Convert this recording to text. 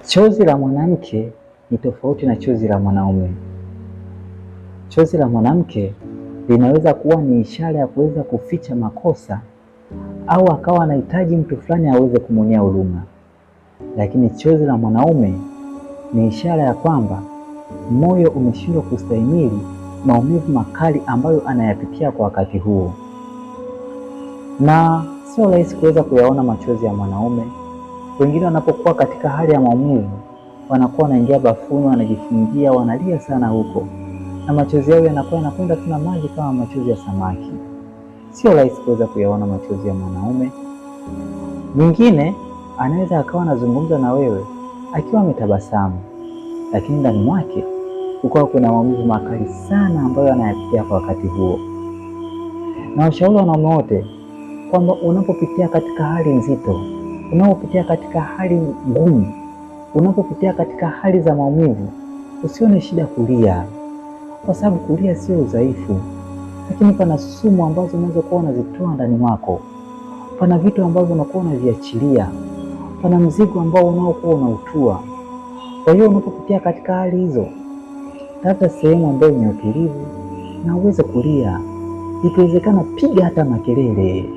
Chozi la mwanamke ni tofauti na chozi la mwanaume. Chozi la mwanamke linaweza kuwa ni ishara ya kuweza kuficha makosa au akawa anahitaji mtu fulani aweze kumwonea huruma, lakini chozi la mwanaume ni ishara ya kwamba moyo umeshindwa kustahimili maumivu makali ambayo anayapitia kwa wakati huo, na sio rahisi kuweza kuyaona machozi ya mwanaume. Wengine wanapokuwa katika hali ya maumivu wanakuwa wanaingia bafuni, wanajifungia, wanalia sana huko, na machozi yao yanakuwa yanakwenda tu na maji kama machozi ya samaki. Sio rahisi kuweza kuyaona machozi ya mwanaume. Mwingine anaweza akawa anazungumza na wewe akiwa ametabasamu, lakini ndani mwake kukawa kuna maumivu makali sana ambayo anayapitia kwa wakati huo. Na washauri wanaume wote kwamba unapopitia katika hali nzito, unapopitia katika hali ngumu, unapopitia katika hali za maumivu, usione shida kulia, kwa sababu kulia sio udhaifu, lakini pana sumu ambazo unaweza kuwa unazitoa ndani mwako, pana vitu ambavyo unakuwa unaviachilia, pana mzigo ambao unaokuwa unautua. Kwa hiyo unapopitia katika hali hizo, tafuta sehemu ambayo ni utulivu na uweze kulia. Ikiwezekana piga hata makelele.